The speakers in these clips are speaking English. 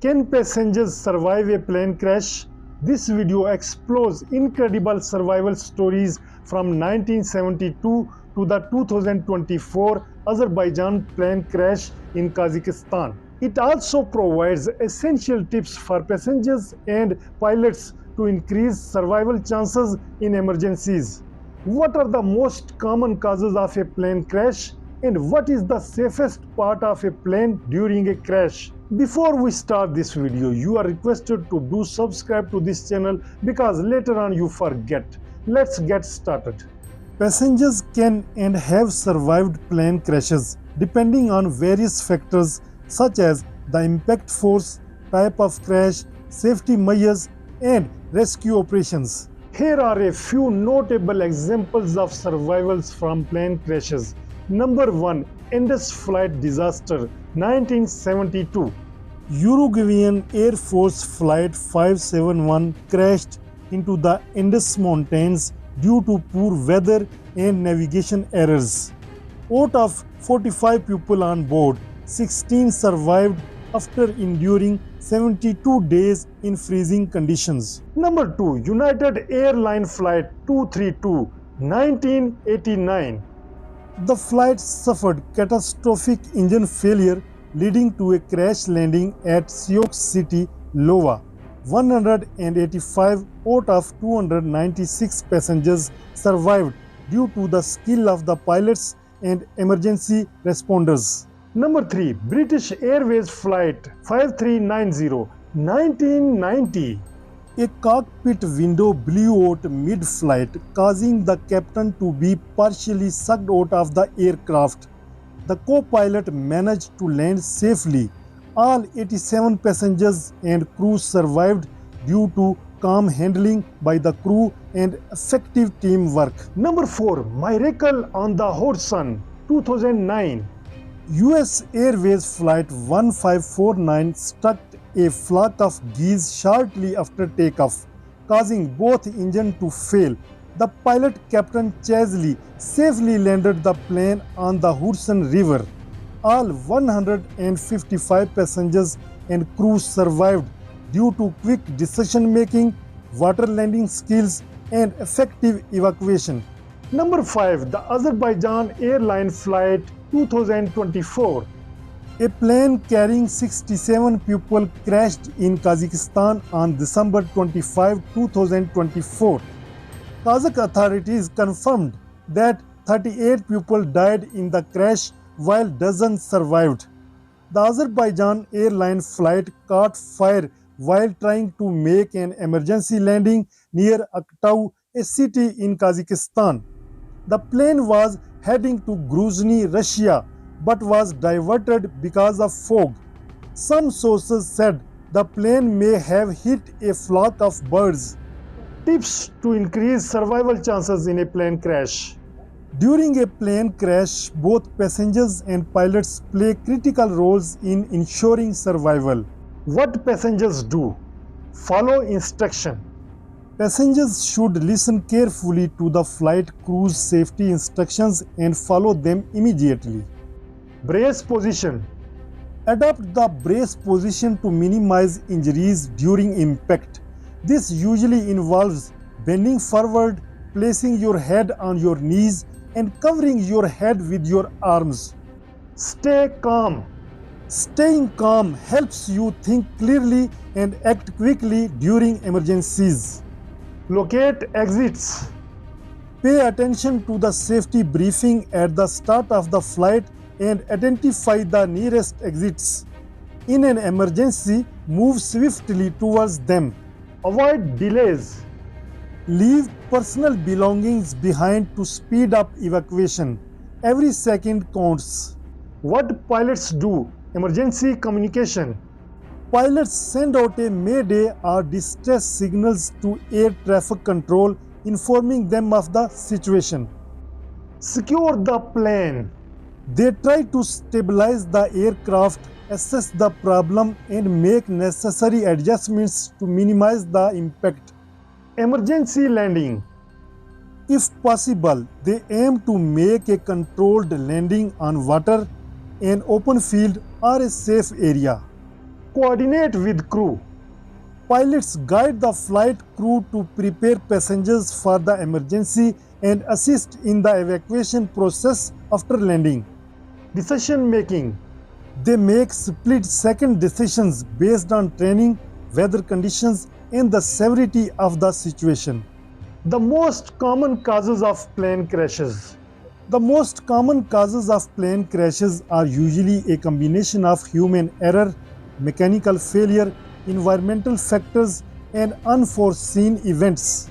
Can passengers survive a plane crash? This video explores incredible survival stories from 1972 to the 2024 Azerbaijan plane crash in Kazakhstan. It also provides essential tips for passengers and pilots to increase survival chances in emergencies. What are the most common causes of a plane crash? And what is the safest part of a plane during a crash? Before we start this video, you are requested to do subscribe to this channel because later on you forget. Let's get started. Passengers can and have survived plane crashes depending on various factors such as the impact force, type of crash, safety measures, and rescue operations. Here are a few notable examples of survivals from plane crashes. Number 1. Indus Flight Disaster 1972. Uruguayan Air Force Flight 571 crashed into the Indus Mountains due to poor weather and navigation errors. Out of 45 people on board, 16 survived after enduring 72 days in freezing conditions. Number 2. United Airlines Flight 232 1989. The flight suffered catastrophic engine failure leading to a crash landing at Sioux City, Iowa. 185 out of 296 passengers survived due to the skill of the pilots and emergency responders. Number 3. British Airways Flight 5390 1990. A cockpit window blew out mid-flight, causing the captain to be partially sucked out of the aircraft. The co-pilot managed to land safely. All 87 passengers and crew survived due to calm handling by the crew and effective teamwork. Number 4. Miracle on the Hudson 2009. US Airways Flight 1549 struck a flock of geese shortly after takeoff, causing both engines to fail. The pilot, Captain Chesley, safely landed the plane on the Hudson River. All 155 passengers and crew survived due to quick decision-making, water landing skills, and effective evacuation. Number 5. The Azerbaijan Airlines Flight 2024. A plane carrying 67 people crashed in Kazakhstan on December 25, 2024. Kazakh authorities confirmed that 38 people died in the crash while dozens survived. The Azerbaijan Airlines flight caught fire while trying to make an emergency landing near Aktau, a city in Kazakhstan. The plane was heading to Grozny, Russia, but was diverted because of fog. Some sources said the plane may have hit a flock of birds. Tips to increase survival chances in a plane crash. During a plane crash, both passengers and pilots play critical roles in ensuring survival. What passengers do? Follow instruction. Passengers should listen carefully to the flight crew's safety instructions and follow them immediately. Brace position. Adopt the brace position to minimize injuries during impact. This usually involves bending forward, placing your head on your knees, and covering your head with your arms. Stay calm. Staying calm helps you think clearly and act quickly during emergencies. Locate exits. Pay attention to the safety briefing at the start of the flight and identify the nearest exits. In an emergency, move swiftly towards them. Avoid delays. Leave personal belongings behind to speed up evacuation. Every second counts. What pilots do? Emergency communication. Pilots send out a mayday or distress signals to air traffic control, informing them of the situation. Secure the plane. They try to stabilize the aircraft, assess the problem, and make necessary adjustments to minimize the impact. Emergency landing. If possible, they aim to make a controlled landing on water, an open field, or a safe area. coordinate with crew. Pilots guide the flight crew to prepare passengers for the emergency and assist in the evacuation process after landing. Decision making. They make split-second decisions based on training, weather conditions, and the severity of the situation. The most common causes of plane crashes. The most common causes of plane crashes are usually a combination of human error, mechanical failure, environmental factors, and unforeseen events.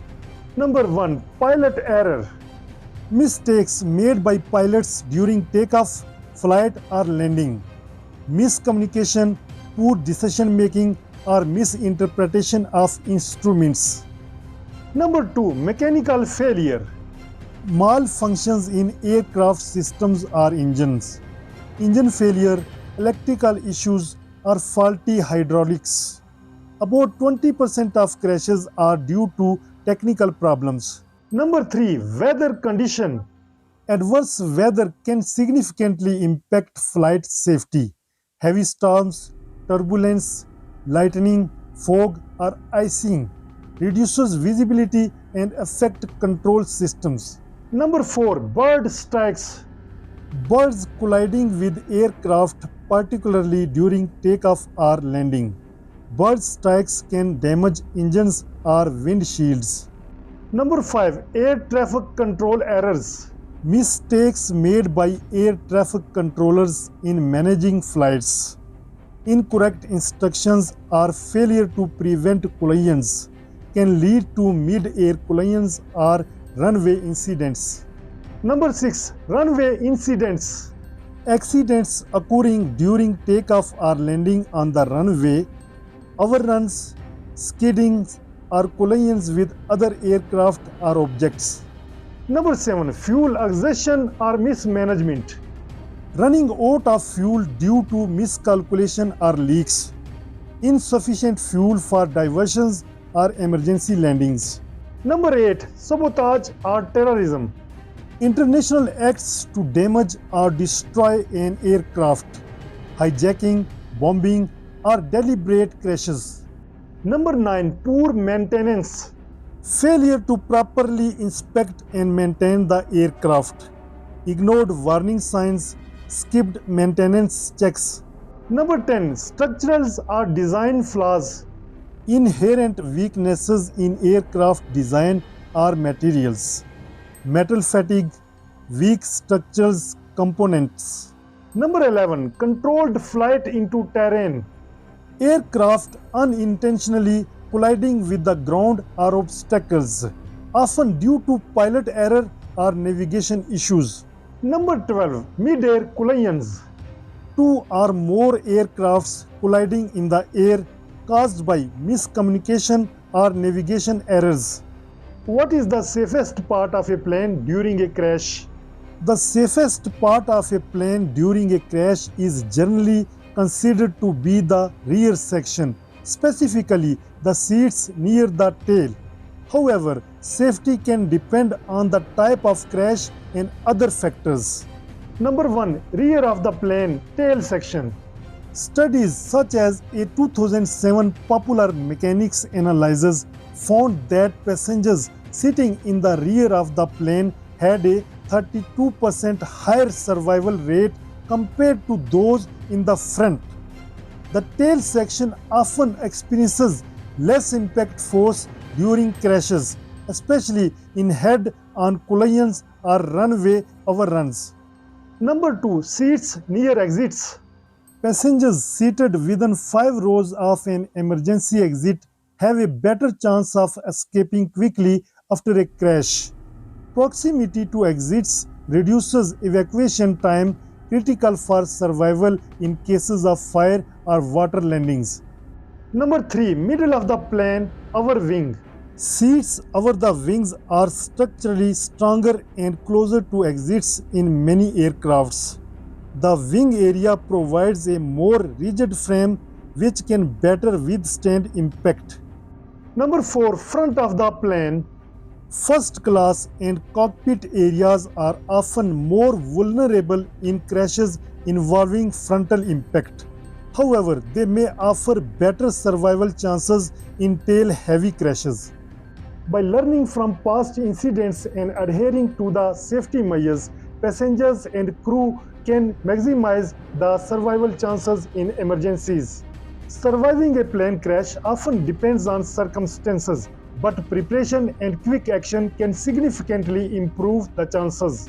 Number 1. Pilot error. Mistakes made by pilots during takeoff, flight, or landing. Miscommunication, poor decision making, or misinterpretation of instruments. Number 2. Mechanical failure. Malfunctions in aircraft systems or engines. Engine failure, electrical issues, or faulty hydraulics. About 20% of crashes are due to technical problems. Number 3. Weather condition. Adverse weather can significantly impact flight safety. Heavy storms, turbulence, lightning, fog, or icing reduces visibility and affect control systems. Number 4. Bird strikes. Birds colliding with aircraft, particularly during takeoff or landing. Bird strikes can damage engines or windshields. Number 5. Air traffic control errors. Mistakes made by air traffic controllers in managing flights. Incorrect instructions or failure to prevent collisions can lead to mid-air collisions or runway incidents. Number 6. Runway incidents. Accidents occurring during takeoff or landing on the runway, overruns, skidding, or collisions with other aircraft or objects. Number 7. Fuel exhaustion or mismanagement. Running out of fuel due to miscalculation or leaks. Insufficient fuel for diversions or emergency landings. Number 8. Sabotage or terrorism. International acts to damage or destroy an aircraft. Hijacking, bombing, or deliberate crashes. Number 9. Poor maintenance. Failure to properly inspect and maintain the aircraft. Ignored warning signs, skipped maintenance checks. Number 10. Structural or design flaws. Inherent weaknesses in aircraft design or materials. Metal fatigue, weak structures, components. Number 11. Controlled flight into terrain. Aircraft unintentionally colliding with the ground or obstacles, often due to pilot error or navigation issues. Number 12. Mid-air collisions. Two or more aircrafts colliding in the air caused by miscommunication or navigation errors. What is the safest part of a plane during a crash? The safest part of a plane during a crash is generally considered to be the rear section, specifically the seats near the tail. However, safety can depend on the type of crash and other factors. Number 1. Rear of the plane, tail section. Studies such as a 2007 Popular Mechanics analysis found that passengers sitting in the rear of the plane had a 32% higher survival rate compared to those in the front. The tail section often experiences less impact force during crashes, especially in head-on collisions or runway overruns. Number 2. Seats near exits. Passengers seated within 5 rows of an emergency exit have a better chance of escaping quickly after a crash. Proximity to exits reduces evacuation time, critical for survival in cases of fire or water landings. Number 3. Middle of the plane, over wing. Seats over the wings are structurally stronger and closer to exits in many aircrafts. The wing area provides a more rigid frame which can better withstand impact. Number 4. Front of the plane. First class and cockpit areas are often more vulnerable in crashes involving frontal impact. However, they may offer better survival chances in tail-heavy crashes. By learning from past incidents and adhering to the safety measures, passengers and crew can maximize the survival chances in emergencies. Surviving a plane crash often depends on circumstances, but preparation and quick action can significantly improve the chances.